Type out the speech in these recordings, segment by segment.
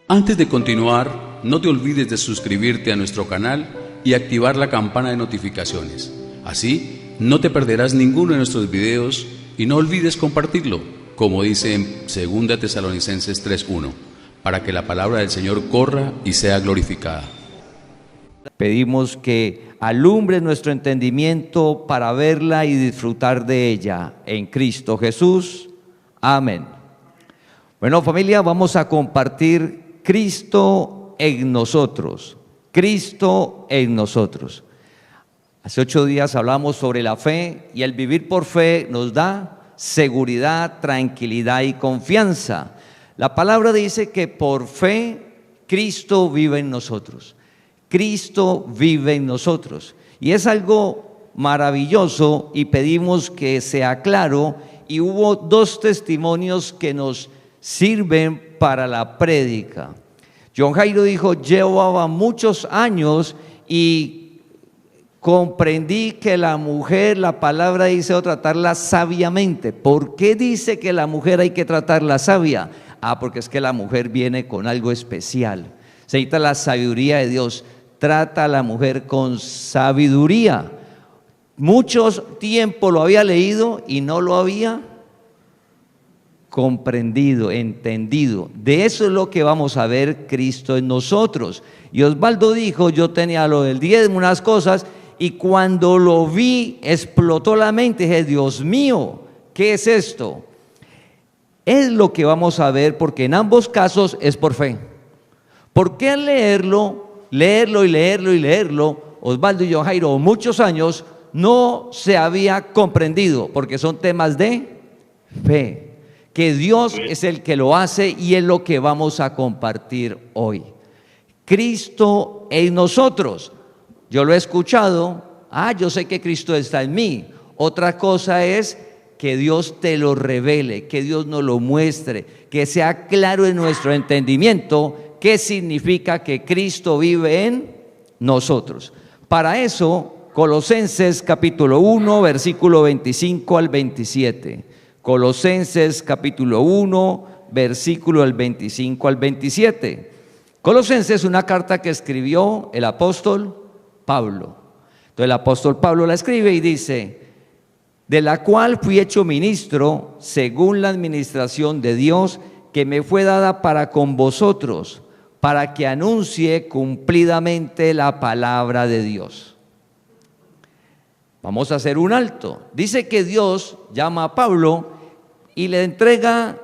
Antes de continuar, no te olvides de suscribirte a nuestro canal y activar la campana de notificaciones. Así, no te perderás ninguno de nuestros videos y no olvides compartirlo, como dice en 2 Tesalonicenses 3:1, para que la palabra del Señor corra y sea glorificada. Pedimos que alumbre nuestro entendimiento para verla y disfrutar de ella en Cristo Jesús. Amén. Bueno, familia, vamos a compartir Cristo en nosotros. Cristo en nosotros. Hace 8 días hablamos sobre la fe y el vivir por fe nos da seguridad, tranquilidad y confianza. La palabra dice que por fe Cristo vive en nosotros. Cristo vive en nosotros. Y es algo maravilloso y pedimos que sea claro. Y hubo 2 testimonios que nos sirven para la prédica. John Jairo dijo: llevaba muchos años y comprendí que la mujer, la palabra dice, o tratarla sabiamente. ¿Por qué dice que la mujer hay que tratarla sabia? Porque es que la mujer viene con algo especial. Se necesita la sabiduría de Dios. Trata a la mujer con sabiduría. Mucho tiempo lo había leído y no lo había comprendido, entendido. De eso es lo que vamos a ver Cristo en nosotros. Y Osvaldo dijo: yo tenía lo del diezmo, unas cosas, y cuando lo vi explotó la mente. Dije: Dios mío, ¿qué es esto? Es lo que vamos a ver, porque en ambos casos es por fe. ¿Por qué leerlo y leerlo, Osvaldo y John Jairo, muchos años, no se había comprendido? Porque son temas de fe, que Dios es el que lo hace, y es lo que vamos a compartir hoy. Cristo en nosotros. Yo lo he escuchado: yo sé que Cristo está en mí. Otra cosa es que Dios te lo revele, que Dios nos lo muestre, que sea claro en nuestro entendimiento qué significa que Cristo vive en nosotros. Para eso, Colosenses capítulo 1, versículo 25 al 27. Colosenses capítulo 1, versículo del 25 al 27. Colosenses es una carta que escribió el apóstol Pablo. Entonces el apóstol Pablo la escribe y dice: de la cual fui hecho ministro según la administración de Dios que me fue dada para con vosotros, para que anuncie cumplidamente la palabra de Dios. Vamos a hacer un alto. Dice que Dios llama a Pablo y le entrega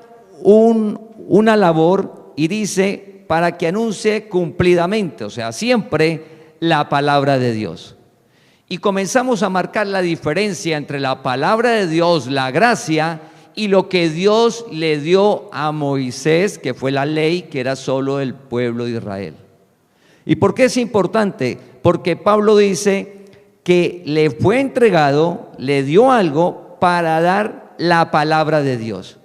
una labor, y dice: para que anuncie cumplidamente, o sea, siempre la palabra de Dios. Y comenzamos a marcar la diferencia entre la palabra de Dios, la gracia, y lo que Dios le dio a Moisés, que fue la ley, que era solo el pueblo de Israel. ¿Y por qué es importante? Porque Pablo dice que le fue entregado, le dio algo para dar la palabra de Dios.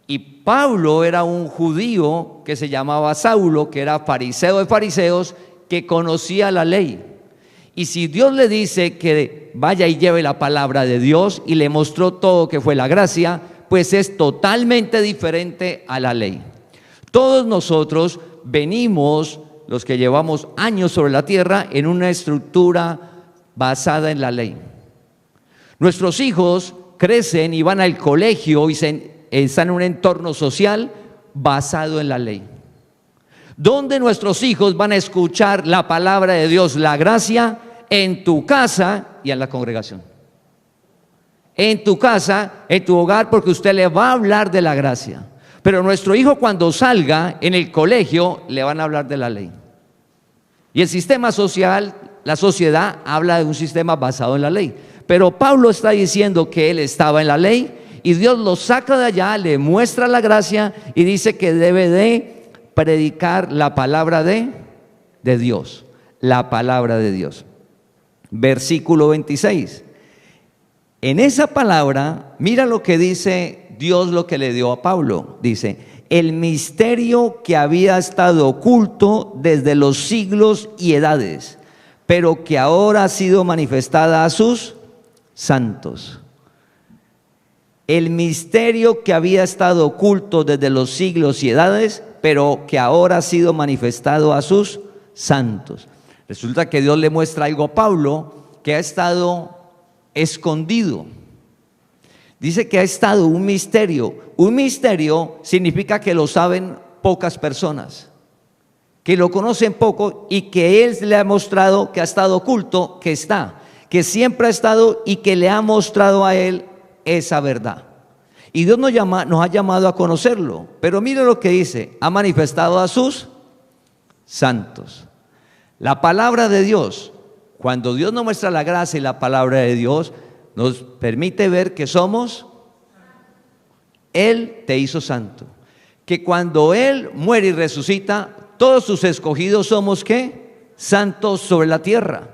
Y Pablo era un judío que se llamaba Saulo, que era fariseo de fariseos, que conocía la ley. Y si Dios le dice que vaya y lleve la palabra de Dios, y le mostró todo que fue la gracia, pues es totalmente diferente a la ley. Todos nosotros venimos, los que llevamos años sobre la tierra, en una estructura basada en la ley. Nuestros hijos crecen y van al colegio y están en un entorno social basado en la ley. ¿Dónde nuestros hijos van a escuchar la palabra de Dios, la gracia? En tu casa y en la congregación. En tu casa, en tu hogar, porque usted le va a hablar de la gracia. Pero nuestro hijo, cuando salga en el colegio, le van a hablar de la ley. Y el sistema social, la sociedad, habla de un sistema basado en la ley. Pero Pablo está diciendo que él estaba en la ley, y Dios lo saca de allá, le muestra la gracia y dice que debe de predicar la palabra de Dios, la palabra de Dios. Versículo 26. En esa palabra, mira lo que dice Dios, lo que le dio a Pablo. Dice: el misterio que había estado oculto desde los siglos y edades, pero que ahora ha sido manifestada a sus santos. El misterio que había estado oculto desde los siglos y edades, pero que ahora ha sido manifestado a sus santos. Resulta que Dios le muestra algo a Pablo que ha estado escondido. Dice que ha estado un misterio. Un misterio significa que lo saben pocas personas, que lo conocen poco y que Él le ha mostrado que ha estado oculto, que siempre ha estado y que le ha mostrado a Él esa verdad. Y Dios nos ha llamado a conocerlo. Pero mire lo que dice: ha manifestado a sus santos. La palabra de Dios, cuando Dios nos muestra la gracia y la palabra de Dios, nos permite ver que somos, Él te hizo santo. Que cuando Él muere y resucita, todos sus escogidos somos, ¿qué? Santos sobre la tierra.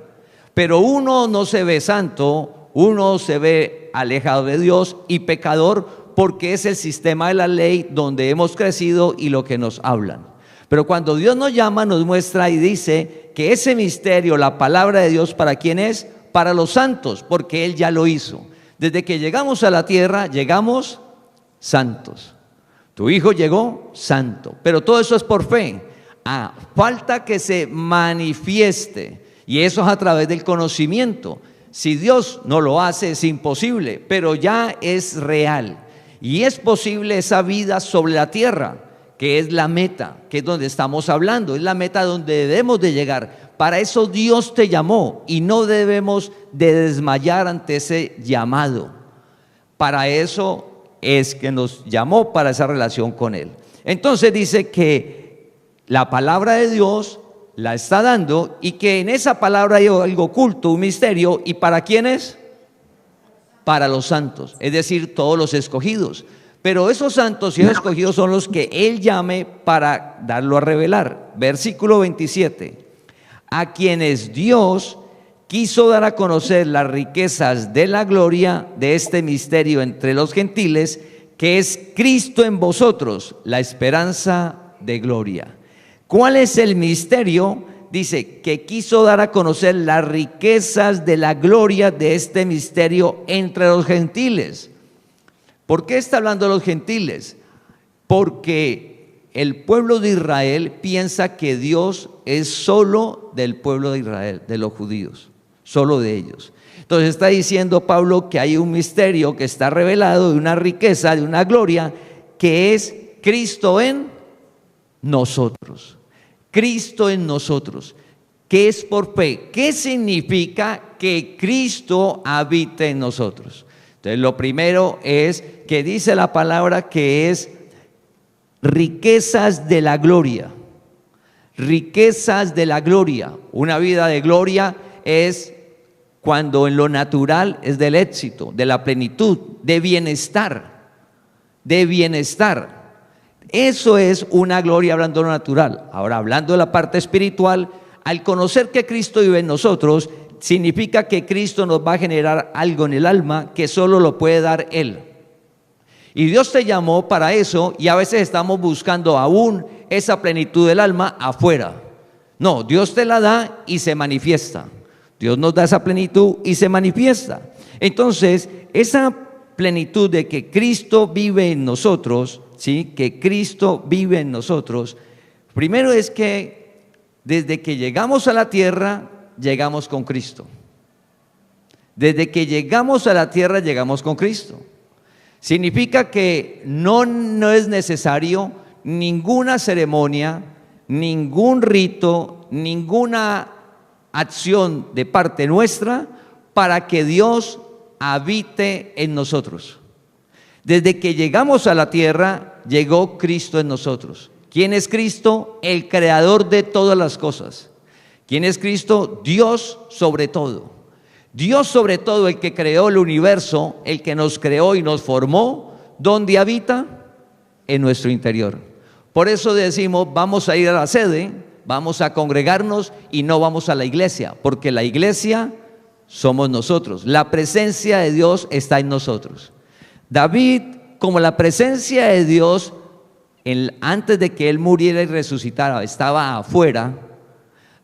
Pero uno no se ve santo, uno se ve alejado de Dios y pecador, porque es el sistema de la ley donde hemos crecido y lo que nos hablan. Pero cuando Dios nos llama, nos muestra y dice que ese misterio, la palabra de Dios, ¿para quién es? Para los santos, porque Él ya lo hizo. Desde que llegamos a la tierra, llegamos santos. Tu hijo llegó santo, pero todo eso es por fe. Falta que se manifieste, y eso es a través del conocimiento. Si Dios no lo hace, es imposible, pero ya es real. Y es posible esa vida sobre la tierra, que es la meta, que es donde estamos hablando, es la meta donde debemos de llegar. Para eso Dios te llamó y no debemos de desmayar ante ese llamado. Para eso es que nos llamó, para esa relación con Él. Entonces dice que la palabra de Dios la está dando y que en esa palabra hay algo oculto, un misterio. ¿Y para quiénes? Para los santos, es decir, todos los escogidos. Pero esos santos y esos escogidos son los que Él llame para darlo a revelar. Versículo 27. A quienes Dios quiso dar a conocer las riquezas de la gloria de este misterio entre los gentiles, que es Cristo en vosotros, la esperanza de gloria. ¿Cuál es el misterio? Dice que quiso dar a conocer las riquezas de la gloria de este misterio entre los gentiles. ¿Por qué está hablando de los gentiles? Porque el pueblo de Israel piensa que Dios es solo del pueblo de Israel, de los judíos, solo de ellos. Entonces está diciendo Pablo que hay un misterio que está revelado, de una riqueza, de una gloria, que es Cristo en nosotros. Cristo en nosotros, que es por fe. ¿Qué significa que Cristo habite en nosotros? Entonces lo primero es que dice la palabra que es riquezas de la gloria. Riquezas de la gloria. Una vida de gloria es cuando en lo natural es del éxito, de la plenitud, de bienestar, de bienestar. Eso es una gloria hablando de lo natural. Ahora, hablando de la parte espiritual, al conocer que Cristo vive en nosotros, significa que Cristo nos va a generar algo en el alma que solo lo puede dar Él. Y Dios te llamó para eso, y a veces estamos buscando aún esa plenitud del alma afuera. No, Dios te la da y se manifiesta. Dios nos da esa plenitud y se manifiesta. Entonces, esa plenitud de que Cristo vive en nosotros, ¿sí? Que Cristo vive en nosotros. Primero es que desde que llegamos a la tierra, llegamos con Cristo. Desde que llegamos a la tierra, llegamos con Cristo. Significa que no es necesario ninguna ceremonia, ningún rito, ninguna acción de parte nuestra para que Dios habite en nosotros. Desde que llegamos a la tierra, llegó Cristo en nosotros. ¿Quién es Cristo? El creador de todas las cosas. ¿Quién es Cristo? Dios sobre todo. Dios sobre todo, el que creó el universo, el que nos creó y nos formó. ¿Dónde habita? En nuestro interior. Por eso decimos, vamos a ir a la sede, vamos a congregarnos y no vamos a la iglesia, porque la iglesia somos nosotros. La presencia de Dios está en nosotros. David, como la presencia de Dios, antes de que él muriera y resucitara, estaba afuera.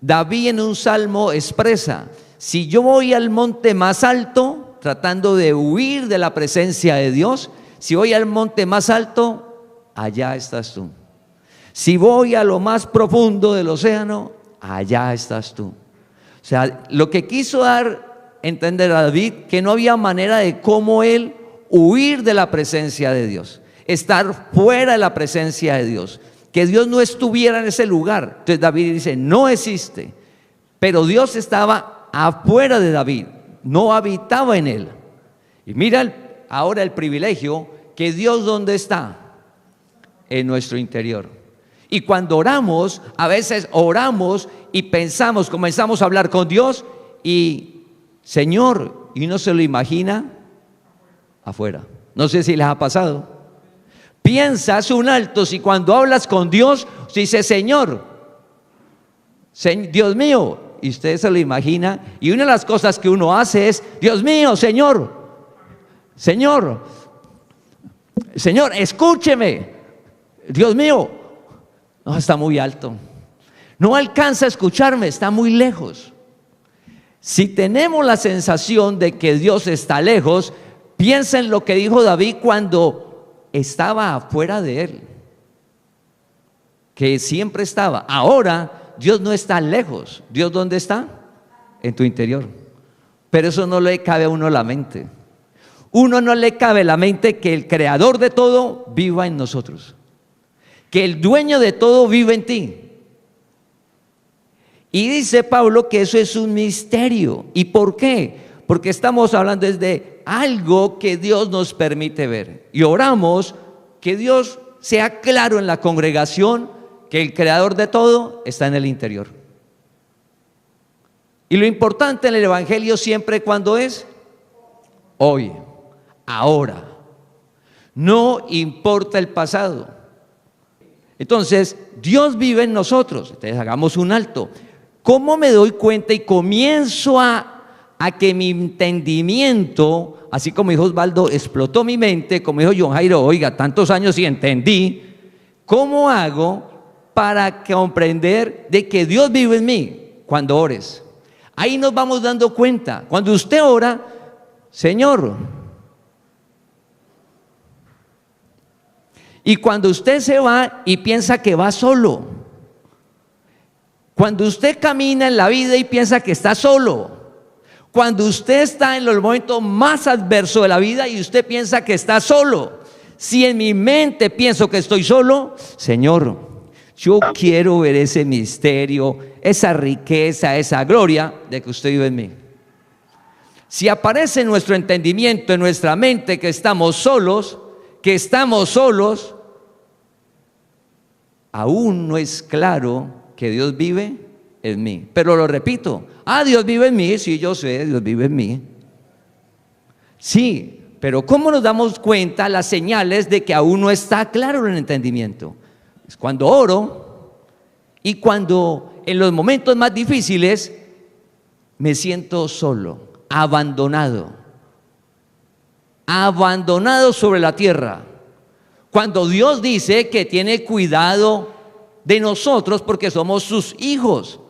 David en un salmo expresa: si yo voy al monte más alto, tratando de huir de la presencia de Dios, si voy al monte más alto, allá estás tú. Si voy a lo más profundo del océano, allá estás tú. O sea, lo que quiso dar a entender a David, que no había manera de cómo él huir de la presencia de Dios, estar fuera de la presencia de Dios, que Dios no estuviera en ese lugar. Entonces David dice, no existe, pero Dios estaba afuera de David, no habitaba en él. Y mira ahora el privilegio, que Dios ¿dónde está? En nuestro interior. Y cuando oramos, a veces oramos y pensamos, comenzamos a hablar con Dios y Señor, y uno se lo imagina afuera. No sé si les ha pasado. Piensas un alto si cuando hablas con Dios, dice Señor, Dios mío, y usted se lo imagina, y una de las cosas que uno hace es, Dios mío, Señor, escúcheme, Dios mío, no, está muy alto, no alcanza a escucharme, está muy lejos. Si tenemos la sensación de que Dios está lejos, piensa en lo que dijo David cuando estaba afuera de él, que siempre estaba. Ahora Dios no está lejos. ¿Dios dónde está? En tu interior. Pero eso no le cabe a uno la mente. Uno no le cabe la mente que el creador de todo viva en nosotros, que el dueño de todo vive en ti. Y dice Pablo que eso es un misterio. ¿Y por qué? Porque estamos hablando desde algo que Dios nos permite ver. Y oramos que Dios sea claro en la congregación, que el creador de todo está en el interior. Y lo importante en el evangelio siempre, ¿cuándo es? Hoy, ahora. No importa el pasado. Entonces, Dios vive en nosotros. Entonces, hagamos un alto. ¿Cómo me doy cuenta y comienzo a que mi entendimiento, así como dijo Osvaldo, explotó mi mente, como dijo John Jairo, oiga, tantos años y entendí? ¿Cómo hago para comprender de que Dios vive en mí? Cuando ores. Ahí nos vamos dando cuenta. Cuando usted ora, Señor. Y cuando usted se va y piensa que va solo. Cuando usted camina en la vida y piensa que está solo. Cuando usted está en los momentos más adversos de la vida y usted piensa que está solo. Si en mi mente pienso que estoy solo, Señor, yo quiero ver ese misterio, esa riqueza, esa gloria de que usted vive en mí. Si aparece en nuestro entendimiento, en nuestra mente, que estamos solos, aún no es claro que Dios vive en mí. Pero lo repito, Dios vive en mí, sí, yo sé, Dios vive en mí. Sí, pero ¿cómo nos damos cuenta las señales de que aún no está claro el entendimiento? Es cuando oro y cuando en los momentos más difíciles me siento solo, abandonado sobre la tierra. Cuando Dios dice que tiene cuidado de nosotros porque somos sus hijos.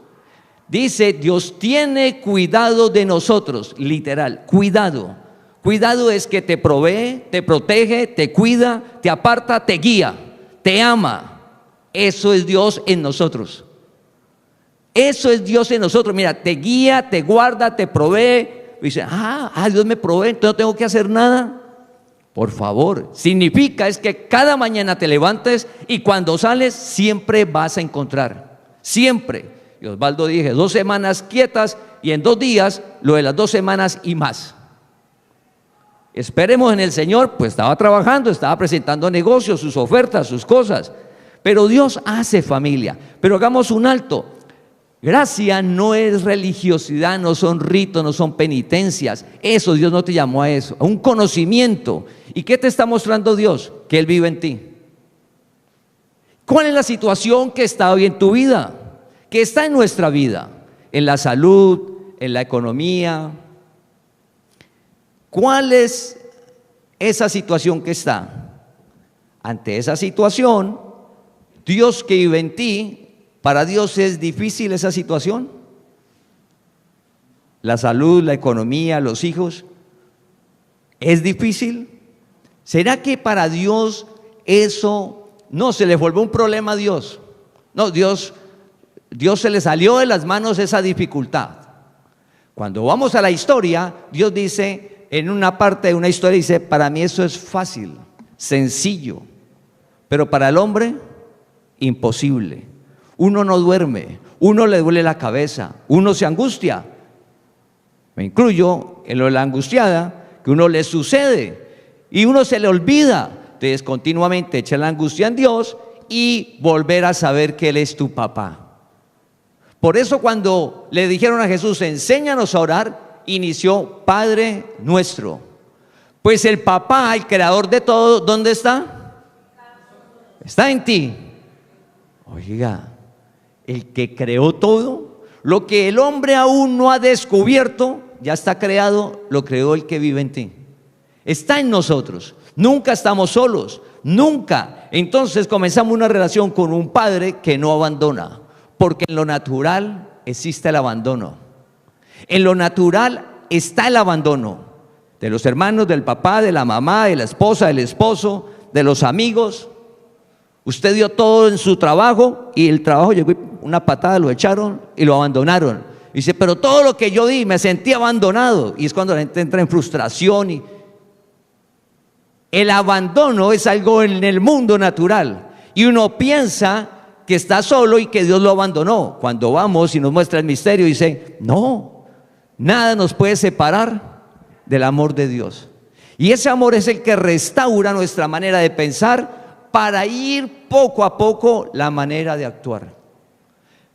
Dice, Dios tiene cuidado de nosotros, literal, cuidado. Cuidado es que te provee, te protege, te cuida, te aparta, te guía, te ama. Eso es Dios en nosotros. Eso es Dios en nosotros. Mira, te guía, te guarda, te provee. Dice, Dios me provee, entonces no tengo que hacer nada. Por favor, significa es que cada mañana te levantes y cuando sales siempre vas a encontrar, siempre. Y Osvaldo dije, 2 semanas quietas y en 2 días lo de las 2 semanas y más. Esperemos en el Señor, pues estaba trabajando, estaba presentando negocios, sus ofertas, sus cosas. Pero Dios hace familia. Pero hagamos un alto. Gracia no es religiosidad, no son ritos, no son penitencias. Eso, Dios no te llamó a eso, a un conocimiento. ¿Y qué te está mostrando Dios? Que Él vive en ti. ¿Cuál es la situación que está hoy en tu vida? Que está en nuestra vida, en la salud, en la economía. ¿Cuál es esa situación que está? Ante esa situación, Dios que vive en ti, ¿para Dios es difícil esa situación? La salud, la economía, los hijos, ¿es difícil? ¿Será que para Dios eso no, se le volvió un problema a Dios. No, Dios se le salió de las manos esa dificultad. Cuando vamos a la historia, Dios dice, en una parte de una historia dice, para mí eso es fácil, sencillo, pero para el hombre, imposible. Uno no duerme, uno le duele la cabeza, uno se angustia. Me incluyo en lo de la angustiada, que uno le sucede y uno se le olvida. Entonces continuamente echa la angustia en Dios y volver a saber que Él es tu papá. Por eso cuando le dijeron a Jesús, enséñanos a orar, inició Padre nuestro. Pues el papá, el creador de todo, ¿dónde está? Está en ti. Oiga, el que creó todo, lo que el hombre aún no ha descubierto, ya está creado, lo creó el que vive en ti. Está en nosotros. Nunca estamos solos, nunca. Entonces comenzamos una relación con un padre que no abandona, porque en lo natural existe el abandono. En lo natural está el abandono de los hermanos, del papá, de la mamá, de la esposa, del esposo, de los amigos. Usted dio todo en su trabajo y el trabajo llegó y una patada, lo echaron y lo abandonaron. Dice, pero todo lo que yo di me sentí abandonado. Y es cuando la gente entra en frustración. Y el abandono es algo en el mundo natural. Y uno piensa que está solo y que Dios lo abandonó. Cuando vamos y nos muestra el misterio, dice, no, nada nos puede separar del amor de Dios. Y ese amor es el que restaura nuestra manera de pensar para ir poco a poco la manera de actuar.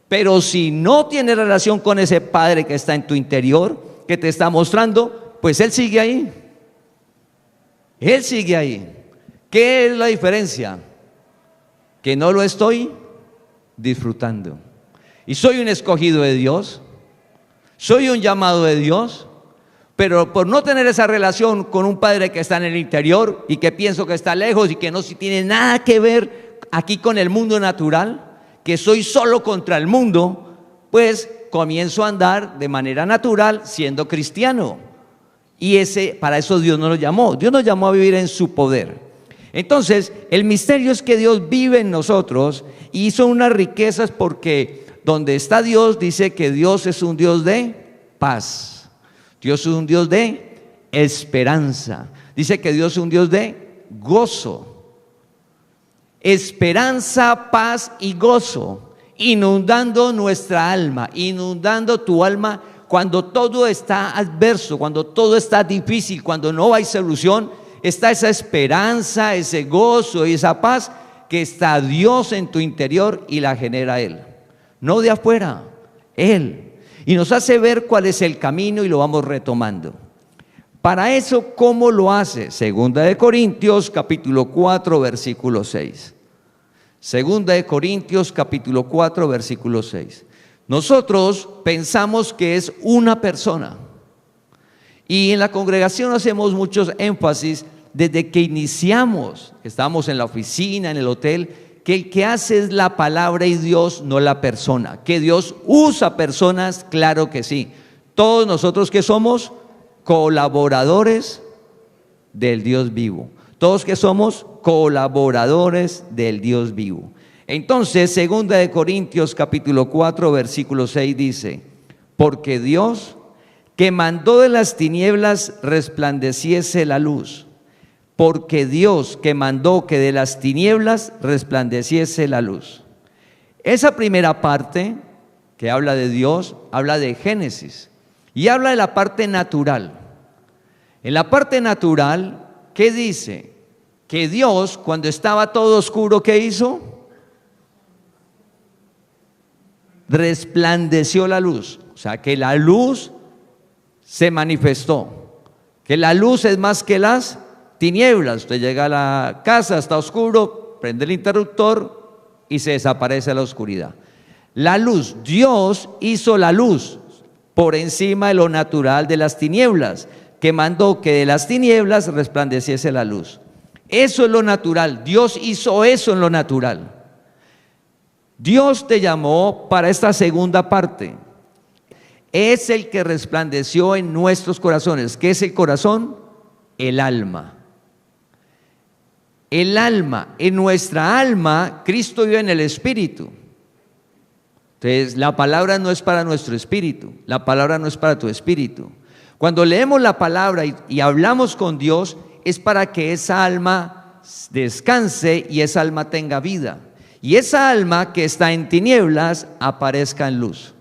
Pero si no tienes relación con ese Padre que está en tu interior, que te está mostrando, pues Él sigue ahí. Él sigue ahí. ¿Qué es la diferencia? Que no lo estoy disfrutando. Y soy un escogido de Dios, soy un llamado de Dios, pero por no tener esa relación con un Padre que está en el interior y que pienso que está lejos y que no tiene nada que ver aquí con el mundo natural, que soy solo contra el mundo, pues comienzo a andar de manera natural siendo cristiano. Y para eso Dios nos llamó. Dios nos llamó a vivir en su poder. Entonces, el misterio es que Dios vive en nosotros y hizo unas riquezas, porque donde está Dios, dice que Dios es un Dios de paz. Dios es un Dios de esperanza. Dice que Dios es un Dios de gozo. Esperanza, paz y gozo, inundando nuestra alma, inundando tu alma cuando todo está adverso, cuando todo está difícil, cuando no hay solución. Está esa esperanza, ese gozo y esa paz que está Dios en tu interior y la genera Él, no de afuera, Él. Y nos hace ver cuál es el camino y lo vamos retomando. Para eso, ¿cómo lo hace? Segunda de Corintios capítulo 4 versículo 6. Segunda de Corintios capítulo 4 versículo 6. Nosotros pensamos que es una persona. Y en la congregación hacemos muchos énfasis desde que iniciamos, estamos en la oficina, en el hotel, que el que hace es la palabra y Dios, no la persona. Que Dios usa personas, claro que sí. Todos nosotros que somos colaboradores del Dios vivo. Todos que somos colaboradores del Dios vivo. Entonces, segunda de Corintios capítulo 4 versículo 6 dice, porque Dios que mandó de las tinieblas resplandeciese la luz, porque Dios que mandó que de las tinieblas resplandeciese la luz. Esa primera parte que habla de Dios, habla de Génesis y habla de la parte natural. En la parte natural, ¿qué dice? Que Dios, cuando estaba todo oscuro, ¿qué hizo? Resplandeció la luz. O sea, que la luz se manifestó, que la luz es más que las tinieblas. Usted llega a la casa, está oscuro, prende el interruptor y se desaparece la oscuridad. La luz, Dios hizo la luz por encima de lo natural de las tinieblas, que mandó que de las tinieblas resplandeciese la luz. Eso es lo natural, Dios hizo eso en lo natural. Dios te llamó para esta segunda parte. Es el que resplandeció en nuestros corazones. ¿Qué es el corazón? El alma. El alma, en nuestra alma, Cristo vive en el espíritu. Entonces, la palabra no es para nuestro espíritu, la palabra no es para tu espíritu. Cuando leemos la palabra y hablamos con Dios, es para que esa alma descanse y esa alma tenga vida. Y esa alma que está en tinieblas aparezca en luz.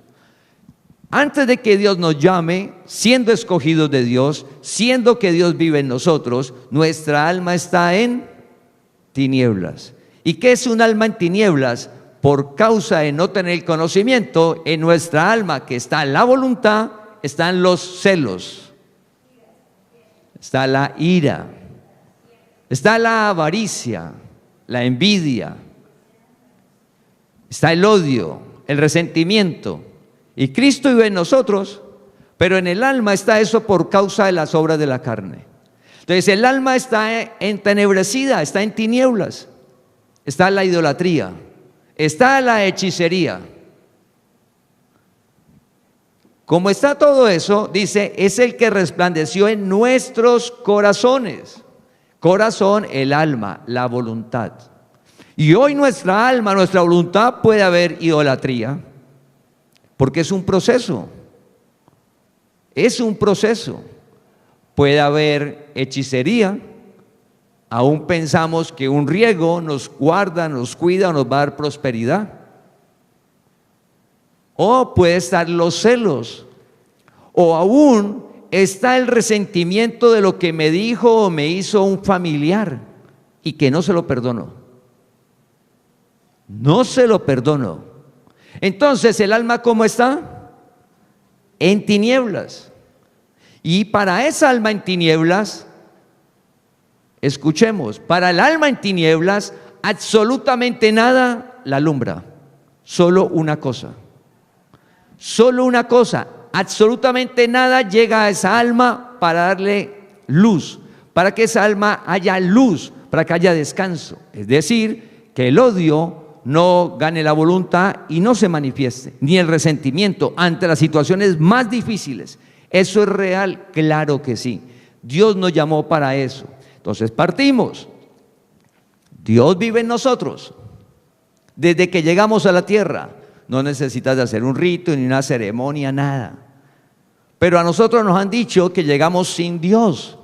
Antes de que Dios nos llame, siendo escogidos de Dios, siendo que Dios vive en nosotros, nuestra alma está en tinieblas. ¿Y qué es un alma en tinieblas? Por causa de no tener el conocimiento, en nuestra alma que está en la voluntad, están los celos, está la ira, está la avaricia, la envidia, está el odio, el resentimiento. Y Cristo vive en nosotros, pero en el alma está eso por causa de las obras de la carne. Entonces el alma está entenebrecida, está en tinieblas, está la idolatría, está la hechicería. Como está todo eso, dice, es el que resplandeció en nuestros corazones. Corazón, el alma, la voluntad. Y hoy nuestra alma, nuestra voluntad puede haber idolatría, porque es un proceso. Es un proceso. Puede haber hechicería. Aún pensamos que un riego nos guarda, nos cuida, nos va a dar prosperidad. O puede estar los celos. O aún está el resentimiento de lo que me dijo o me hizo un familiar y que no se lo perdono. No se lo perdono. Entonces, ¿el alma cómo está? En tinieblas. Y para esa alma en tinieblas, escuchemos, para el alma en tinieblas, absolutamente nada la alumbra. Solo una cosa. Solo una cosa. Absolutamente nada llega a esa alma para darle luz, para que esa alma haya luz, para que haya descanso. Es decir, que el odio no gane la voluntad y no se manifieste, ni el resentimiento ante las situaciones más difíciles. ¿Eso es real? Claro que sí. Dios nos llamó para eso. Entonces partimos. Dios vive en nosotros. Desde que llegamos a la tierra, no necesitas de hacer un rito ni una ceremonia, nada. Pero a nosotros nos han dicho que llegamos sin Dios.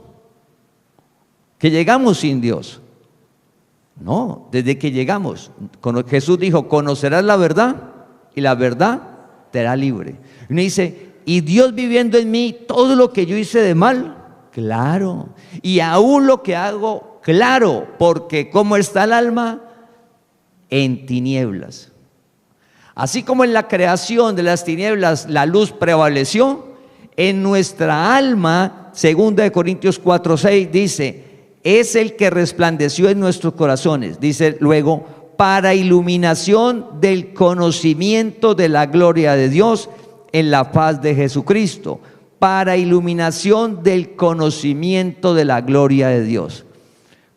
Que llegamos sin Dios. No, desde que llegamos, Jesús dijo, conocerás la verdad y la verdad te hará libre. Y uno dice, ¿y Dios viviendo en mí todo lo que yo hice de mal? Claro. Y aún lo que hago, claro, porque ¿cómo está el alma? En tinieblas. Así como en la creación de las tinieblas la luz prevaleció, en nuestra alma, 2 Corintios 4:6 dice, es el que resplandeció en nuestros corazones, dice luego, para iluminación del conocimiento de la gloria de Dios en la faz de Jesucristo, para iluminación del conocimiento de la gloria de Dios.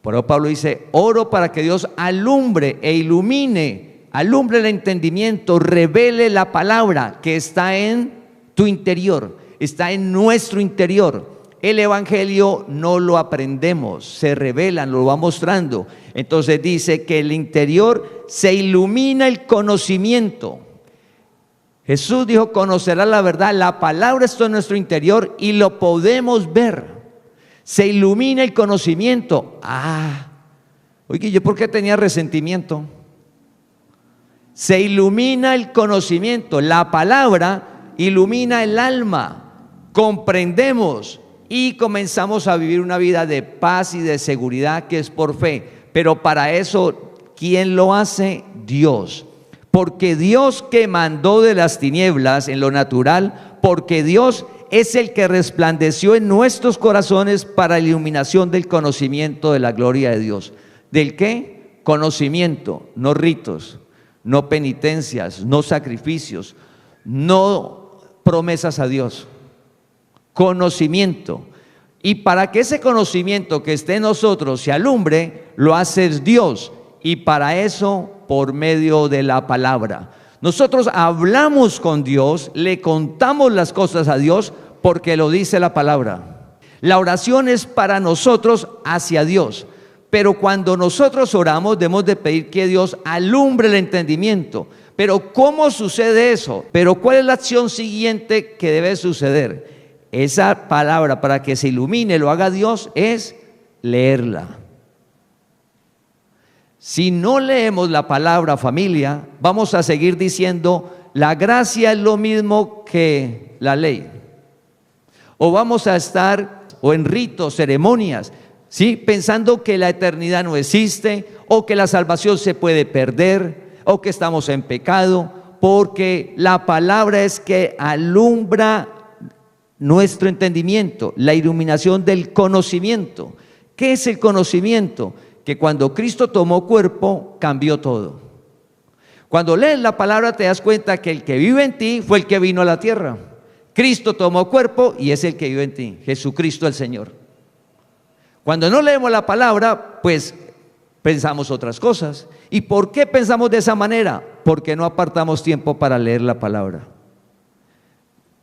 Por eso Pablo dice, oro para que Dios alumbre e ilumine, alumbre el entendimiento, revele la palabra que está en tu interior, está en nuestro interior. El evangelio no lo aprendemos, se revela, nos lo va mostrando. Entonces dice que el interior se ilumina el conocimiento. Jesús dijo, conocerá la verdad, la palabra está en nuestro interior y lo podemos ver. Se ilumina el conocimiento. Oye, ¿yo por qué tenía resentimiento? Se ilumina el conocimiento, la palabra ilumina el alma, comprendemos y comenzamos a vivir una vida de paz y de seguridad que es por fe. Pero para eso, ¿quién lo hace? Dios. Porque Dios que mandó de las tinieblas en lo natural, porque Dios es el que resplandeció en nuestros corazones para la iluminación del conocimiento de la gloria de Dios. ¿Del qué? Conocimiento, no ritos, no penitencias, no sacrificios, no promesas a Dios. Conocimiento. Y para que ese conocimiento que esté en nosotros se alumbre, lo hace Dios. Y para eso, por medio de la palabra. Nosotros hablamos con Dios, le contamos las cosas a Dios porque lo dice la palabra. La oración es para nosotros hacia Dios, Pero cuando nosotros oramos debemos de pedir que Dios alumbre el entendimiento. Pero ¿cómo sucede eso? Pero ¿cuál es la acción siguiente que debe suceder? Esa palabra, para que se ilumine, lo haga Dios, es leerla. Si no leemos la palabra, familia, vamos a seguir diciendo la gracia es lo mismo que la ley. O vamos a estar en ritos, ceremonias, ¿sí?, pensando que la eternidad no existe, o que la salvación se puede perder, o que estamos en pecado, porque la palabra es que alumbra nuestro entendimiento, la iluminación del conocimiento. ¿Qué es el conocimiento? Que cuando Cristo tomó cuerpo, cambió todo. Cuando lees la palabra te das cuenta que el que vive en ti fue el que vino a la tierra. Cristo tomó cuerpo y es el que vive en ti, Jesucristo el Señor. Cuando no leemos la palabra, pues pensamos otras cosas. ¿Y por qué pensamos de esa manera? Porque no apartamos tiempo para leer la palabra.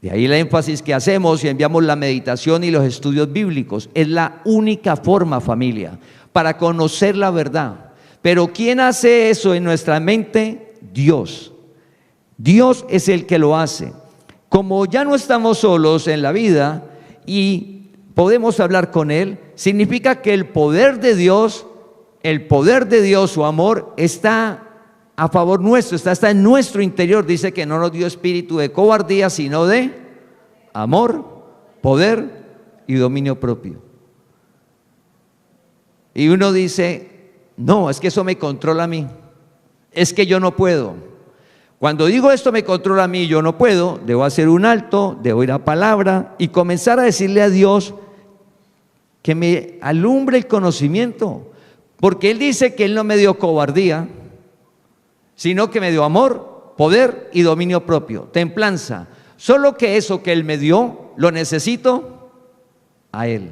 De ahí el énfasis que hacemos y enviamos la meditación y los estudios bíblicos. Es la única forma, familia, para conocer la verdad. Pero ¿quién hace eso en nuestra mente? Dios. Dios es el que lo hace. Como ya no estamos solos en la vida y podemos hablar con Él, significa que el poder de Dios, su amor, está a favor nuestro, está en nuestro interior. Dice que no nos dio espíritu de cobardía, sino de amor, poder y dominio propio. Y uno dice, no, es que eso me controla a mí, es que yo no puedo. Cuando digo esto me controla a mí, yo no puedo, debo hacer un alto, debo ir a palabra y comenzar a decirle a Dios que me alumbre el conocimiento, porque Él dice que Él no me dio cobardía, sino que me dio amor, poder y dominio propio, templanza. Solo que eso que Él me dio, lo necesito a Él.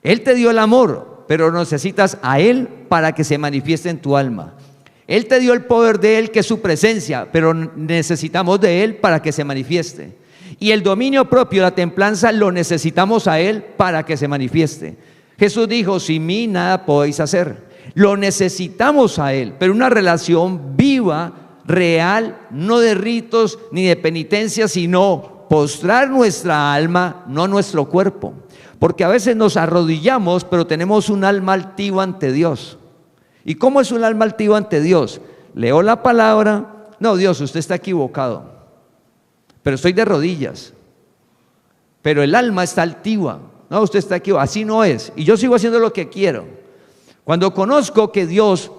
Él te dio el amor, pero necesitas a Él para que se manifieste en tu alma. Él te dio el poder de Él, que es su presencia, pero necesitamos de Él para que se manifieste. Y el dominio propio, la templanza, lo necesitamos a Él para que se manifieste. Jesús dijo, sin mí nada podéis hacer. Lo necesitamos a Él, pero una relación viva, real, no de ritos ni de penitencia, sino postrar nuestra alma, no nuestro cuerpo. Porque a veces nos arrodillamos, pero tenemos un alma altiva ante Dios. ¿Y cómo es un alma altiva ante Dios? Leo la palabra, no, Dios, usted está equivocado, pero estoy de rodillas. Pero el alma está altiva, no, usted está equivocado, así no es, y yo sigo haciendo lo que quiero. Cuando conozco que Dios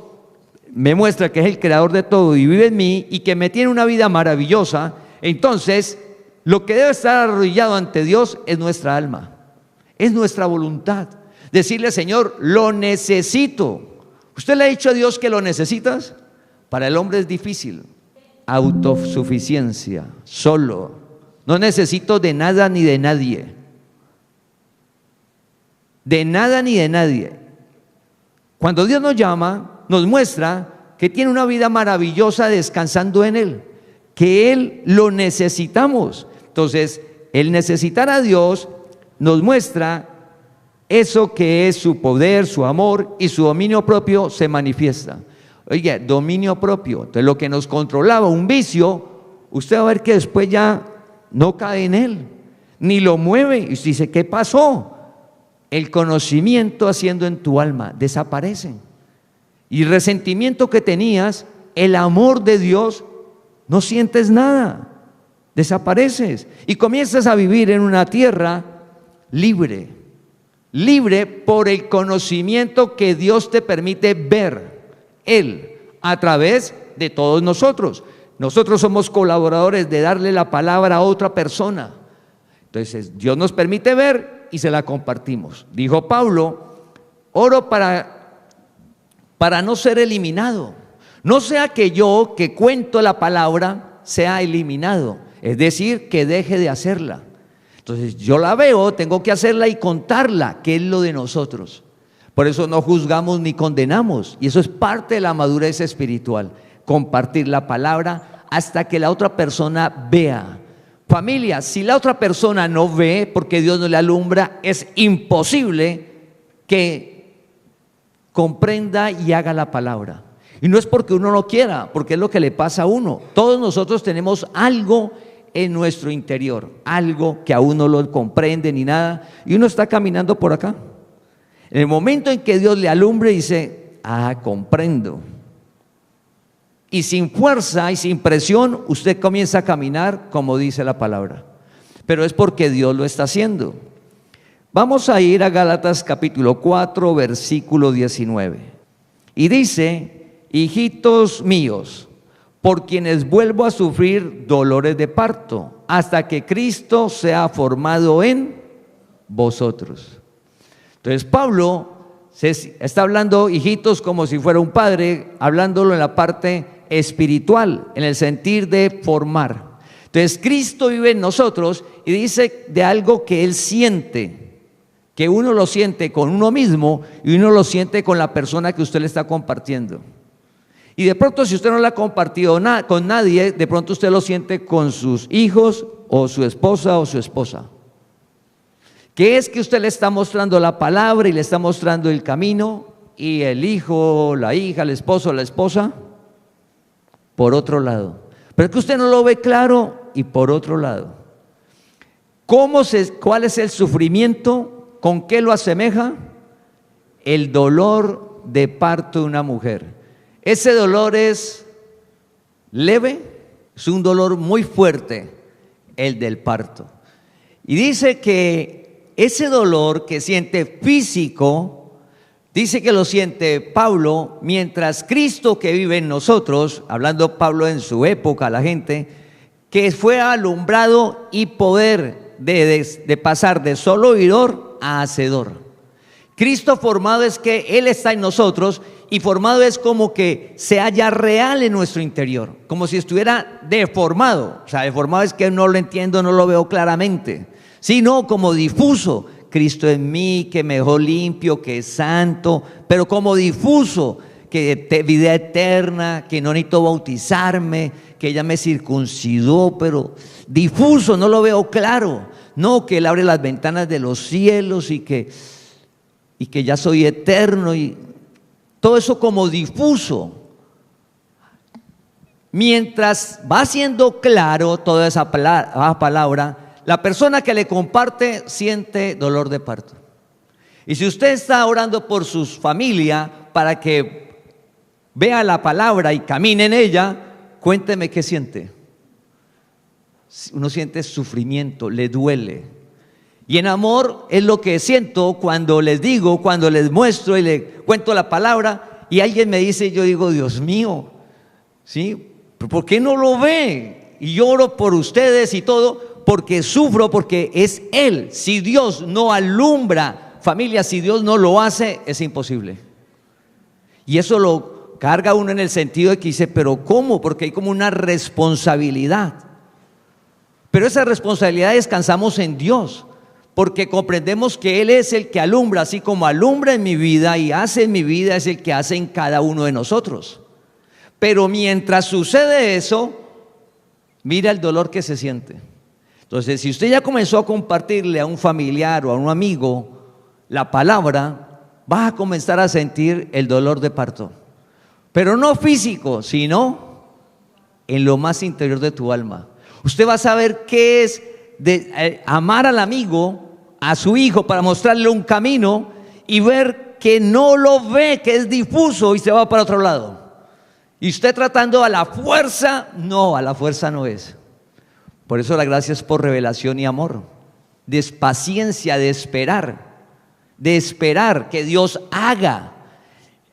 me muestra que es el creador de todo y vive en mí y que me tiene una vida maravillosa, entonces lo que debe estar arrodillado ante Dios es nuestra alma, es nuestra voluntad. Decirle, Señor, lo necesito. ¿Usted le ha dicho a Dios que lo necesitas? Para el hombre es difícil. Autosuficiencia, solo. No necesito de nada ni de nadie. De nada ni de nadie. Cuando Dios nos llama, nos muestra que tiene una vida maravillosa descansando en Él, que Él lo necesitamos. Entonces, el necesitar a Dios nos muestra eso que es su poder, su amor y su dominio propio se manifiesta. Oye, dominio propio. Entonces lo que nos controlaba, un vicio, usted va a ver que después ya no cae en él, ni lo mueve. Y usted dice, ¿qué pasó? El conocimiento haciendo en tu alma desaparece. Y el resentimiento que tenías, el amor de Dios, no sientes nada, desapareces. Y comienzas a vivir en una tierra libre. Libre por el conocimiento que Dios te permite ver, Él, a través de todos nosotros. Nosotros somos colaboradores de darle la palabra a otra persona. Entonces Dios nos permite ver y se la compartimos. Dijo Pablo, oro para no ser eliminado. No sea que yo, que cuento la palabra, sea eliminado. Es decir, que deje de hacerla. Entonces yo la veo, tengo que hacerla y contarla, que es lo de nosotros. Por eso no juzgamos ni condenamos, y eso es parte de la madurez espiritual, compartir la palabra hasta que la otra persona vea. Familia, si la otra persona no ve porque Dios no le alumbra, es imposible que comprenda y haga la palabra. Y no es porque uno no quiera, porque es lo que le pasa a uno. Todos nosotros tenemos algo en nuestro interior, algo que aún no lo comprende ni nada, y uno está caminando por acá. En el momento en que Dios le alumbre, dice: ah, comprendo. Y sin fuerza y sin presión, usted comienza a caminar como dice la palabra. Pero es porque Dios lo está haciendo. Vamos a ir a Gálatas capítulo 4, versículo 19. Y dice: hijitos míos, por quienes vuelvo a sufrir dolores de parto, hasta que Cristo sea formado en vosotros. Entonces Pablo está hablando hijitos como si fuera un padre, hablándolo en la parte espiritual, en el sentir de formar. Entonces Cristo vive en nosotros y dice de algo que Él siente, que uno lo siente con uno mismo y uno lo siente con la persona que usted le está compartiendo. Y de pronto, si usted no lo ha compartido con nadie, de pronto usted lo siente con sus hijos o su esposa o su esposa. Que es que usted le está mostrando la palabra y le está mostrando el camino, y el hijo, la hija, el esposo, la esposa, por otro lado. Pero es que usted no lo ve claro y por otro lado. ¿Cuál es el sufrimiento? ¿Con qué lo asemeja? El dolor de parto de una mujer. Ese dolor es leve, es un dolor muy fuerte, el del parto. Y dice que ese dolor que siente físico, dice que lo siente Pablo, mientras Cristo que vive en nosotros, hablando Pablo en su época, la gente, que fue alumbrado y poder de pasar de solo oidor a hacedor. Cristo formado es que Él está en nosotros, y formado es como que se halla real en nuestro interior, como si estuviera deformado. O sea, deformado es que no lo entiendo, no lo veo claramente, sino como difuso. Cristo en mí, que me dejó limpio, que es santo, pero como difuso, que vida eterna, que no necesito bautizarme, que ella me circuncidó, pero difuso, no lo veo claro. No, que Él abre las ventanas de los cielos y que ya soy eterno, y todo eso como difuso. Mientras va siendo claro toda esa palabra, la persona que le comparte siente dolor de parto. Y si usted está orando por su familia para que vea la palabra y camine en ella, cuénteme qué siente. Uno siente sufrimiento, le duele. Y en amor es lo que siento cuando les digo, cuando les muestro y les cuento la palabra y alguien me dice, yo digo: Dios mío, ¿sí? ¿Por qué no lo ve? Y lloro por ustedes y todo, porque sufro, porque es Él. Si Dios no alumbra, familia, si Dios no lo hace, es imposible. Y eso lo carga uno en el sentido de que dice: ¿pero cómo? Porque hay como una responsabilidad. Pero esa responsabilidad descansamos en Dios, porque comprendemos que Él es el que alumbra, así como alumbra en mi vida y hace en mi vida, es el que hace en cada uno de nosotros. Pero mientras sucede eso, mira el dolor que se siente. Entonces, si usted ya comenzó a compartirle a un familiar o a un amigo la palabra, vas a comenzar a sentir el dolor de parto. Pero no físico, sino en lo más interior de tu alma. Usted va a saber qué es de amar al amigo, a su hijo, para mostrarle un camino y ver que no lo ve, que es difuso y se va para otro lado. Y usted tratando a la fuerza no es. Por eso la gracia es por revelación y amor, de paciencia, de esperar que Dios haga,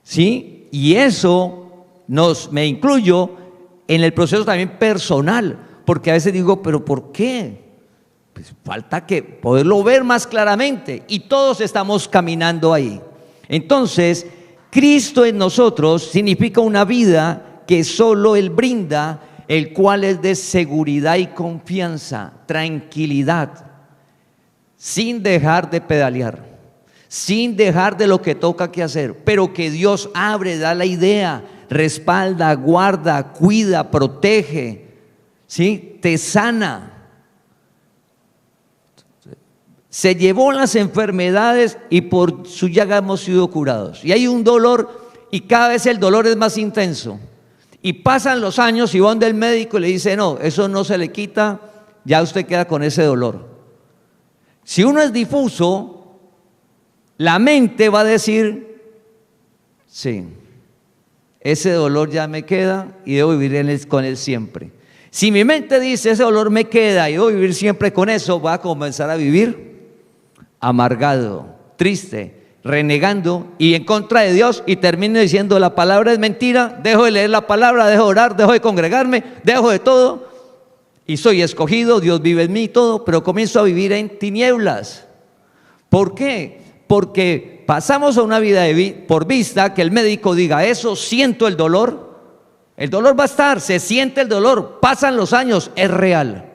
¿sí? Y eso me incluyo en el proceso también personal, porque a veces digo, ¿pero por qué? Pues falta que poderlo ver más claramente, y todos estamos caminando ahí. Entonces, Cristo en nosotros significa una vida que solo Él brinda, el cual es de seguridad y confianza, tranquilidad, sin dejar de pedalear, sin dejar de lo que toca que hacer, pero que Dios abre, da la idea, respalda, guarda, cuida, protege, ¿sí? Te sana. se llevó las enfermedades y por su llaga hemos sido curados. Y hay un dolor y cada vez el dolor es más intenso. Y pasan los años y van del médico y le dice, no, eso no se le quita, ya usted queda con ese dolor. Si uno es difuso, la mente va a decir, sí, ese dolor ya me queda y debo vivir con él siempre. Si mi mente dice, ese dolor me queda y debo vivir siempre con eso, va a comenzar a vivir amargado, triste, renegando y en contra de Dios, y termino diciendo, la palabra es mentira, dejo de leer la palabra, dejo de orar, dejo de congregarme, dejo de todo, y soy escogido, Dios vive en mí y todo, pero comienzo a vivir en tinieblas. ¿Por qué? Porque pasamos a una vida por vista, que el médico diga, eso, siento el dolor va a estar, se siente el dolor, pasan los años, es real.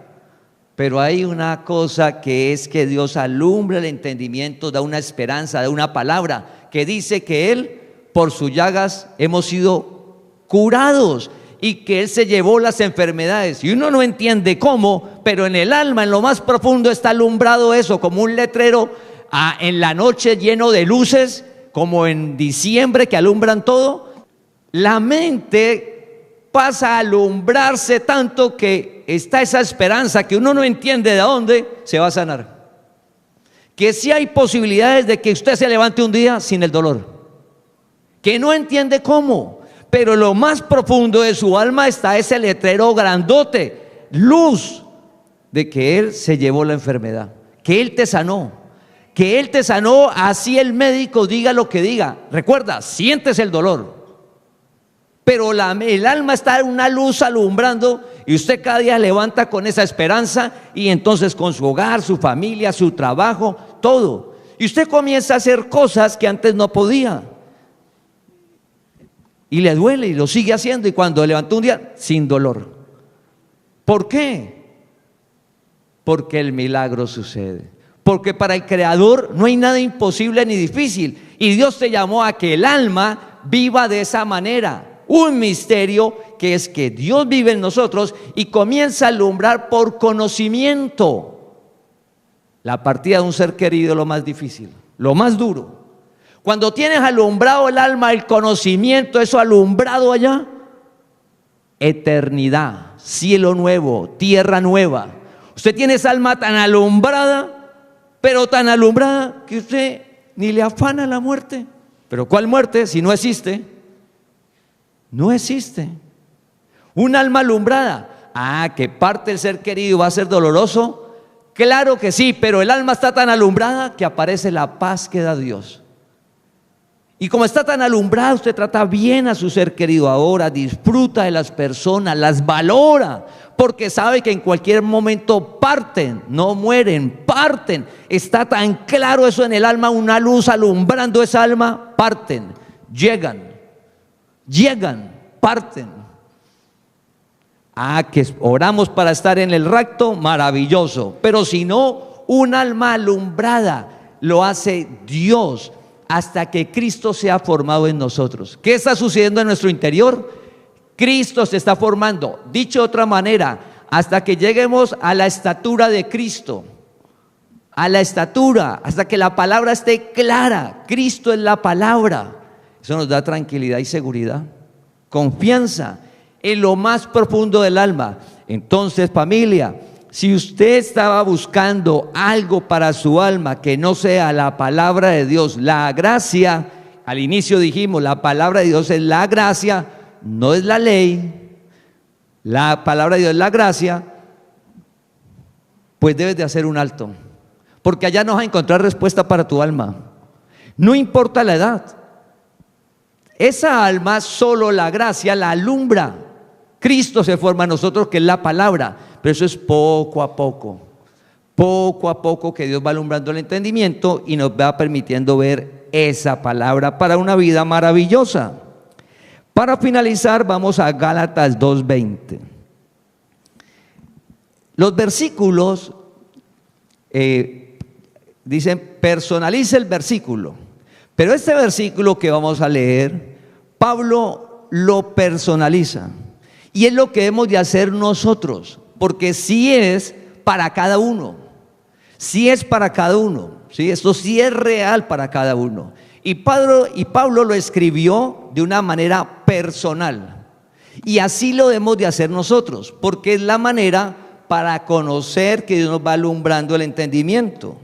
Pero hay una cosa que es que Dios alumbra el entendimiento, da una esperanza, da una palabra que dice que Él, por sus llagas, hemos sido curados y que Él se llevó las enfermedades. Y uno no entiende cómo, pero en el alma, en lo más profundo, está alumbrado eso, como un letrero en la noche lleno de luces, como en diciembre que alumbran todo. La mente pasa a alumbrarse tanto que está esa esperanza que uno no entiende de dónde se va a sanar. Que sí hay posibilidades de que usted se levante un día sin el dolor, que no entiende cómo, pero lo más profundo de su alma está ese letrero grandote, luz, de que Él se llevó la enfermedad, que Él te sanó, así el médico diga lo que diga. Recuerda, sientes el dolor, pero el alma está en una luz alumbrando y usted cada día levanta con esa esperanza y entonces con su hogar, su familia, su trabajo, todo. Y usted comienza a hacer cosas que antes no podía. Y le duele y lo sigue haciendo y cuando levantó un día, sin dolor. ¿Por qué? Porque el milagro sucede. Porque para el Creador no hay nada imposible ni difícil. Y Dios te llamó a que el alma viva de esa manera. Un misterio que es que Dios vive en nosotros y comienza a alumbrar por conocimiento. La partida de un ser querido es lo más difícil, lo más duro. Cuando tienes alumbrado el alma, el conocimiento, eso alumbrado allá, eternidad, cielo nuevo, tierra nueva. Usted tiene esa alma tan alumbrada, pero tan alumbrada que usted ni le afana la muerte. ¿Pero cuál muerte si no existe? No existe. Un alma alumbrada. Que parte del ser querido va a ser doloroso. Claro que sí, pero el alma está tan alumbrada que aparece la paz que da Dios. Y como está tan alumbrada, usted trata bien a su ser querido ahora, disfruta de las personas, las valora, porque sabe que en cualquier momento parten, no mueren, parten. Está tan claro eso en el alma, una luz alumbrando esa alma, parten, llegan, parten. Que oramos para estar en el rapto, maravilloso. Pero si no, un alma alumbrada lo hace Dios hasta que Cristo sea formado en nosotros. ¿Qué está sucediendo en nuestro interior? Cristo se está formando. Dicho de otra manera, hasta que lleguemos a la estatura de Cristo, hasta que la palabra esté clara. Cristo es la palabra. Eso nos da tranquilidad y seguridad, confianza en lo más profundo del alma. Entonces, familia, si usted estaba buscando algo para su alma que no sea la palabra de Dios, la gracia, al inicio dijimos, la palabra de Dios es la gracia, no es la ley, la palabra de Dios es la gracia, pues debes de hacer un alto, porque allá no vas a encontrar respuesta para tu alma, no importa la edad. Esa alma solo la gracia la alumbra. Cristo se forma en nosotros, que es la palabra, pero eso es poco a poco que Dios va alumbrando el entendimiento y nos va permitiendo ver esa palabra para una vida maravillosa. Para finalizar, vamos a Gálatas 2:20. Los versículos dicen, personaliza el versículo, pero este versículo que vamos a leer, Pablo lo personaliza. Y es lo que hemos de hacer nosotros, porque sí es para cada uno. Sí es para cada uno, ¿sí? Esto sí es real para cada uno. Y Pablo lo escribió de una manera personal. Y así lo debemos de hacer nosotros, porque es la manera para conocer que Dios nos va alumbrando el entendimiento.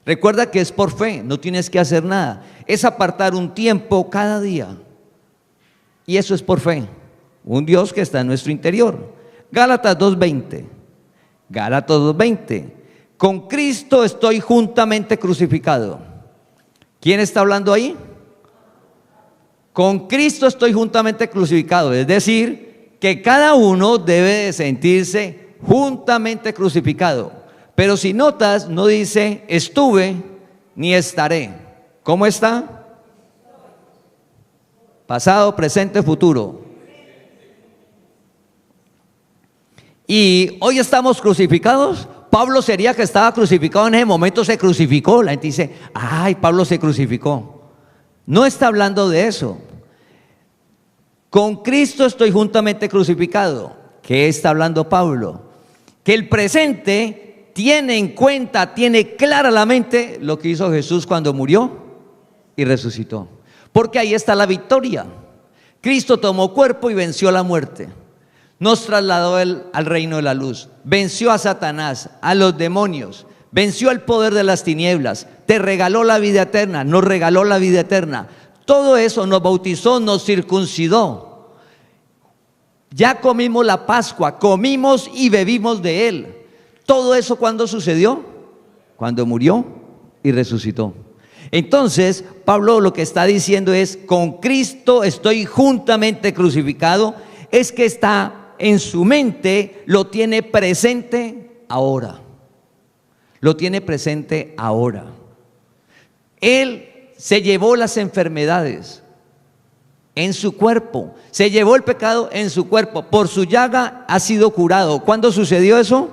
Recuerda que es por fe, no tienes que hacer nada. Es apartar un tiempo cada día. Y eso es por fe. Un Dios que está en nuestro interior. Gálatas 2:20. Gálatas 2:20. Con Cristo estoy juntamente crucificado. ¿Quién está hablando ahí? Con Cristo estoy juntamente crucificado. Es decir, que cada uno debe de sentirse juntamente crucificado. Pero si notas, no dice estuve ni estaré. ¿Cómo está? Pasado, presente, futuro. Y hoy estamos crucificados. Pablo sería que estaba crucificado en ese momento, se crucificó. La gente dice, ay, Pablo se crucificó. No está hablando de eso. Con Cristo estoy juntamente crucificado. ¿Qué está hablando Pablo? Que el presente tiene en cuenta, tiene clara la mente lo que hizo Jesús cuando murió y resucitó. Porque ahí está la victoria. Cristo tomó cuerpo y venció la muerte. Nos trasladó al reino de la luz. Venció a Satanás, a los demonios. Venció el poder de las tinieblas. Te regaló la vida eterna. Nos regaló la vida eterna. Todo eso nos bautizó, nos circuncidó. Ya comimos la Pascua, comimos y bebimos de Él. Todo eso, ¿cuándo sucedió? Cuando murió y resucitó. Entonces, Pablo lo que está diciendo es, con Cristo estoy juntamente crucificado. Es que está en su mente, lo tiene presente ahora. Lo tiene presente ahora. Él se llevó las enfermedades en su cuerpo, se llevó el pecado en su cuerpo, por su llaga ha sido curado. ¿Cuándo sucedió eso?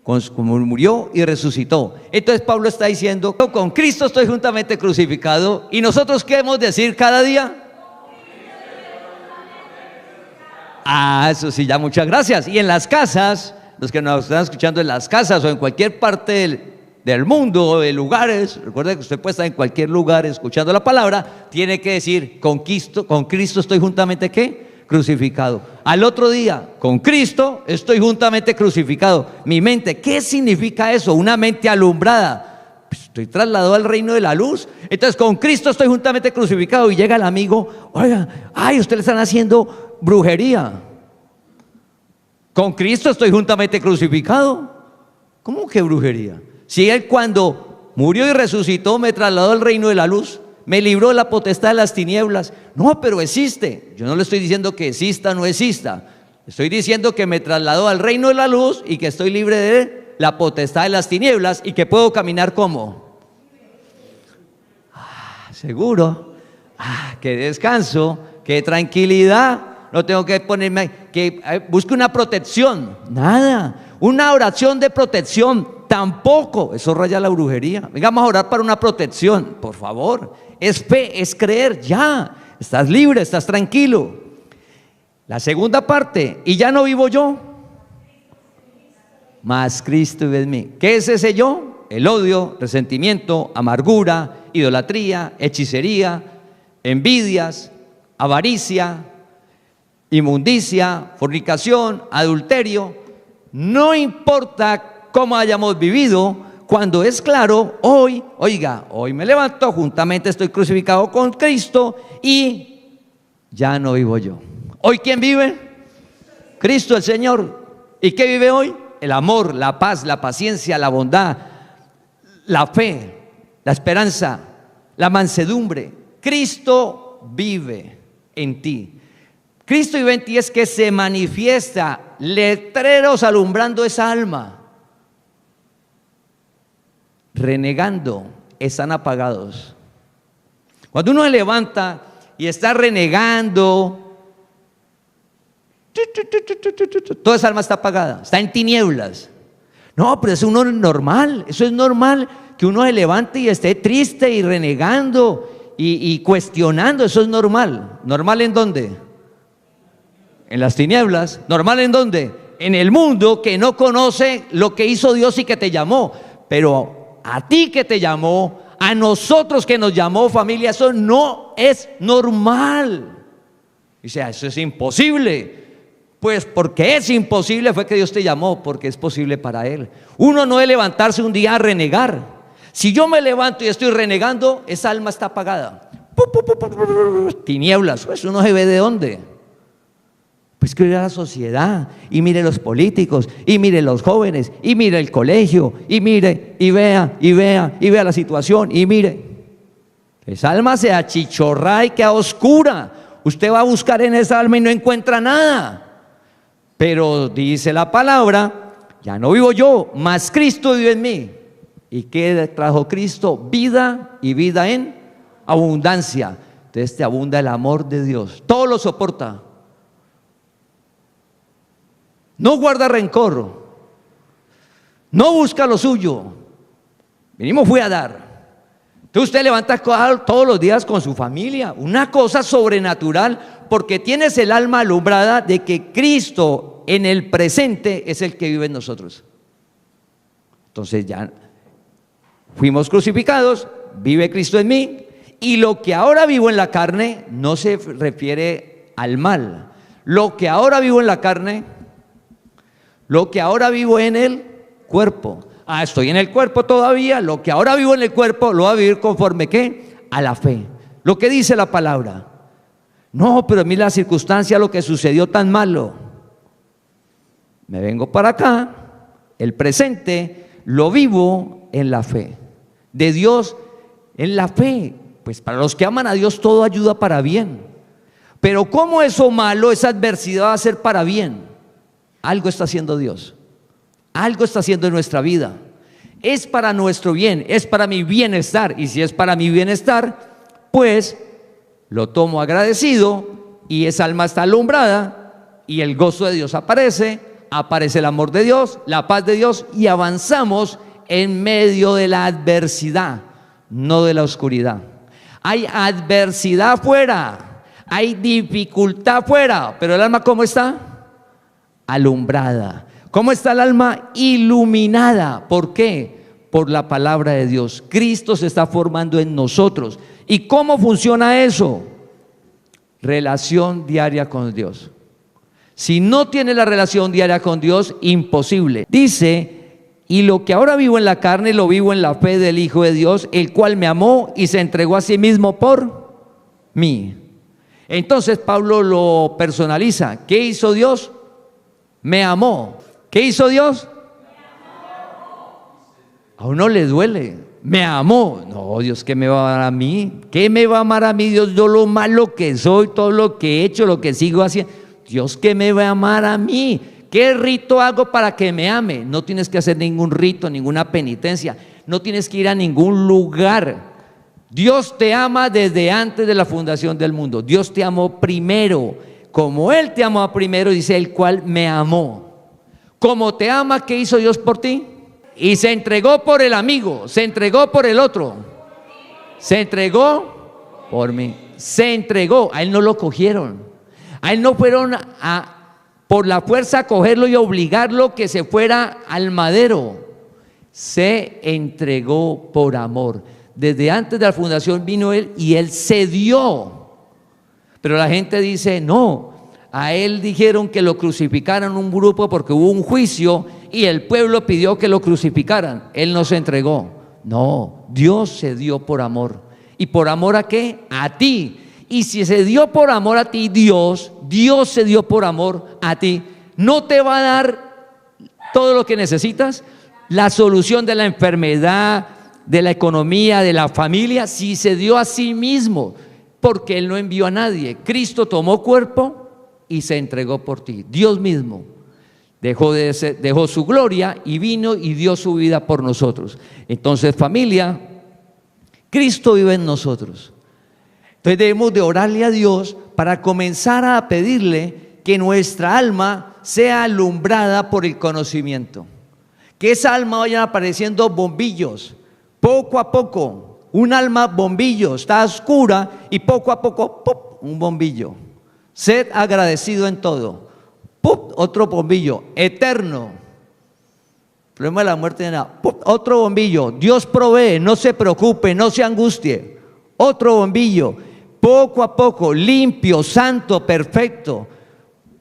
Como murió y resucitó. Entonces Pablo está diciendo, con Cristo estoy juntamente crucificado. ¿Y nosotros qué debemos decir cada día? Eso sí, ya, muchas gracias. Y en las casas, los que nos están escuchando en las casas o en cualquier parte del mundo o de lugares, recuerde que usted puede estar en cualquier lugar escuchando la palabra, tiene que decir, con Cristo estoy juntamente, ¿qué? Crucificado. Al otro día, con Cristo estoy juntamente crucificado. Mi mente, ¿qué significa eso? Una mente alumbrada. Pues estoy trasladado al reino de la luz. Entonces, con Cristo estoy juntamente crucificado. Y llega el amigo, oiga, ay, ustedes le están haciendo brujería. Con Cristo estoy juntamente crucificado. ¿Cómo que brujería? Si Él cuando murió y resucitó me trasladó al reino de la luz, me libró de la potestad de las tinieblas. No, pero existe. Yo no le estoy diciendo que exista o no exista. Estoy diciendo que me trasladó al reino de la luz y que estoy libre de la potestad de las tinieblas y que puedo caminar como seguro. Qué descanso, qué tranquilidad. No tengo que ponerme, que busque una protección. Nada. Una oración de protección. Tampoco. Eso raya la brujería. Venga, vamos a orar para una protección, por favor. Es fe, es creer. Ya. Estás libre, estás tranquilo. La segunda parte. Y ya no vivo yo, mas Cristo vive en mí. ¿Qué es ese yo? El odio, resentimiento, amargura, idolatría, hechicería, envidias, avaricia, inmundicia, fornicación, adulterio. No importa cómo hayamos vivido, cuando es claro, hoy me levanto, juntamente estoy crucificado con Cristo y ya no vivo yo. ¿Hoy quién vive? Cristo el Señor. ¿Y qué vive hoy? El amor, la paz, la paciencia, la bondad, la fe, la esperanza, la mansedumbre. Cristo vive en ti. Cristo vive en ti es que se manifiesta, letreros alumbrando esa alma. Renegando, están apagados. Cuando uno se levanta y está renegando, toda esa alma está apagada, está en tinieblas. No, pero eso es normal, eso es normal, que uno se levante y esté triste y renegando y cuestionando, eso es normal. ¿Normal en dónde? En las tinieblas. ¿Normal en dónde? En el mundo que no conoce lo que hizo Dios y que te llamó. pero a ti que te llamó, a nosotros que nos llamó, familia, eso no es normal. Dice, eso es imposible. Pues porque es imposible fue que Dios te llamó, porque es posible para Él. Uno no debe levantarse un día a renegar. Si yo me levanto y estoy renegando, esa alma está apagada. Tinieblas, pues uno se ve de dónde. Pues que mire la sociedad, y mire los políticos, y mire los jóvenes, y mire el colegio, y mire, y vea la situación, y mire. Esa alma se achichorra y queda oscura. Usted va a buscar en esa alma y no encuentra nada. Pero dice la palabra, ya no vivo yo, mas Cristo vive en mí. ¿Y qué trajo Cristo? Vida, y vida en abundancia. Entonces te abunda el amor de Dios, todo lo soporta. No guarda rencor, no busca lo suyo. Venimos fui a dar. Entonces usted levanta todos los días con su familia, una cosa sobrenatural, porque tienes el alma alumbrada de que Cristo en el presente es el que vive en nosotros. Entonces ya fuimos crucificados, vive Cristo en mí, y lo que ahora vivo en la carne no se refiere al mal. Lo que ahora vivo en la carne, lo que ahora vivo en el cuerpo. Estoy en el cuerpo todavía, lo que ahora vivo en el cuerpo lo voy a vivir conforme ¿qué? A la fe. Lo que dice la palabra. No, pero a mí la circunstancia, lo que sucedió tan malo. Me vengo para acá, el presente lo vivo en la fe. De Dios en la fe. Pues para los que aman a Dios todo ayuda para bien. Pero ¿cómo eso malo, esa adversidad va a ser para bien? Algo está haciendo Dios. Algo está haciendo en nuestra vida. Es para nuestro bien, es para mi bienestar. Y si es para mi bienestar, pues lo tomo agradecido y esa alma está alumbrada y el gozo de Dios aparece el amor de Dios, la paz de Dios y avanzamos en medio de la adversidad, no de la oscuridad. Hay adversidad afuera, hay dificultad afuera, pero el alma ¿cómo está? Alumbrada. ¿Cómo está el alma? Iluminada. ¿Por qué? Por la palabra de Dios. Cristo se está formando en nosotros. ¿Y cómo funciona eso? Relación diaria con Dios. Si no tiene la relación diaria con Dios, imposible. Dice, y lo que ahora vivo en la carne, lo vivo en la fe del Hijo de Dios, el cual me amó y se entregó a sí mismo por mí. Entonces Pablo lo personaliza. ¿Qué hizo Dios? Me amó. ¿Qué hizo Dios? A uno le duele. Me amó. No, Dios, ¿qué me va a dar a mí? ¿Qué me va a amar a mí, Dios? Yo lo malo que soy, todo lo que he hecho, lo que sigo haciendo. Dios, ¿qué me va a amar a mí? ¿Qué rito hago para que me ame? No tienes que hacer ningún rito, ninguna penitencia. No tienes que ir a ningún lugar. Dios te ama desde antes de la fundación del mundo. Dios te amó primero. Como Él te amó primero, dice, el cual me amó. Como te ama, ¿qué hizo Dios por ti? Y se entregó por el amigo, se entregó por el otro. Se entregó por mí. Se entregó, a Él no lo cogieron. A Él no fueron por la fuerza a cogerlo y obligarlo que se fuera al madero. Se entregó por amor. Desde antes de la fundación vino Él y Él se dio. Pero la gente dice, no, a Él dijeron que lo crucificaran un grupo porque hubo un juicio y el pueblo pidió que lo crucificaran. Él no se entregó. No, Dios se dio por amor. ¿Y por amor a qué? A ti. Y si se dio por amor a ti, Dios se dio por amor a ti, ¿no te va a dar todo lo que necesitas? La solución de la enfermedad, de la economía, de la familia, si se dio a sí mismo, porque Él no envió a nadie. Cristo tomó cuerpo y se entregó por ti. Dios mismo dejó su gloria y vino y dio su vida por nosotros. Entonces, familia, Cristo vive en nosotros. Entonces debemos de orarle a Dios para comenzar a pedirle que nuestra alma sea alumbrada por el conocimiento. Que esa alma vayan apareciendo bombillos, poco a poco. Un alma bombillo, está oscura y poco a poco, ¡pum!, un bombillo. Sed agradecido en todo. ¡Pum!, otro bombillo, eterno. problema de la muerte, nada. Otro bombillo. Dios provee, no se preocupe, no se angustie. Otro bombillo. Poco a poco, limpio, santo, perfecto.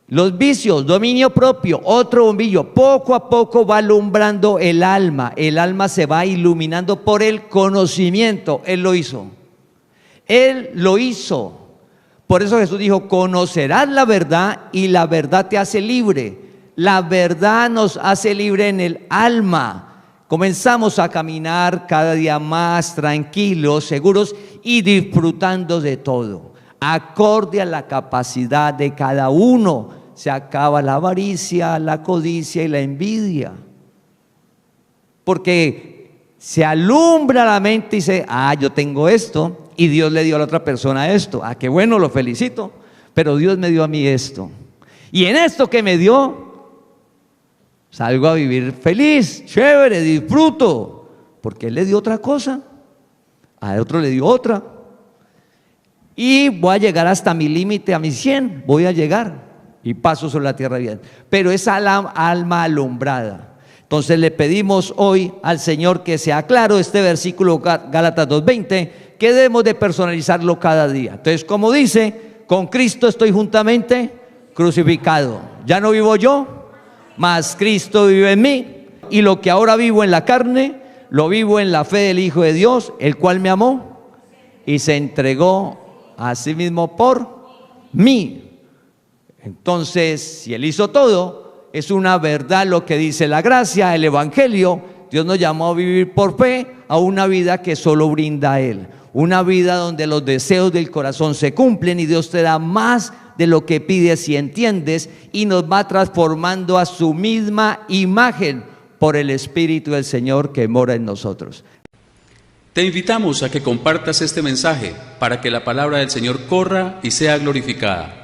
Los vicios, dominio propio, otro bombillo. Poco a poco va alumbrando el alma. El alma se va iluminando por el conocimiento. Él lo hizo. Él lo hizo. Por eso Jesús dijo, conocerás la verdad y la verdad te hace libre. La verdad nos hace libre en el alma. Comenzamos a caminar cada día más tranquilos, seguros y disfrutando de todo. Acorde a la capacidad de cada uno. Se acaba la avaricia, la codicia y la envidia. Porque se alumbra la mente y dice, yo tengo esto. Y Dios le dio a la otra persona esto. Qué bueno, lo felicito. Pero Dios me dio a mí esto. Y en esto que me dio, salgo a vivir feliz, chévere, disfruto. Porque Él le dio otra cosa. A otro le dio otra. Y voy a llegar hasta mi límite, a mis 100. Voy a llegar. Y paso sobre la tierra bien. Pero esa alma alumbrada. Entonces le pedimos hoy al Señor que sea claro este versículo Gálatas 2:20, que debemos de personalizarlo cada día. Entonces, como dice, con Cristo estoy juntamente crucificado. Ya no vivo yo, mas Cristo vive en mí. Y lo que ahora vivo en la carne, lo vivo en la fe del Hijo de Dios, el cual me amó y se entregó a sí mismo por mí. Entonces, si Él hizo todo, es una verdad lo que dice la gracia, el Evangelio. Dios nos llamó a vivir por fe a una vida que solo brinda a Él. Una vida donde los deseos del corazón se cumplen y Dios te da más de lo que pides y entiendes y nos va transformando a su misma imagen por el Espíritu del Señor que mora en nosotros. Te invitamos a que compartas este mensaje para que la palabra del Señor corra y sea glorificada.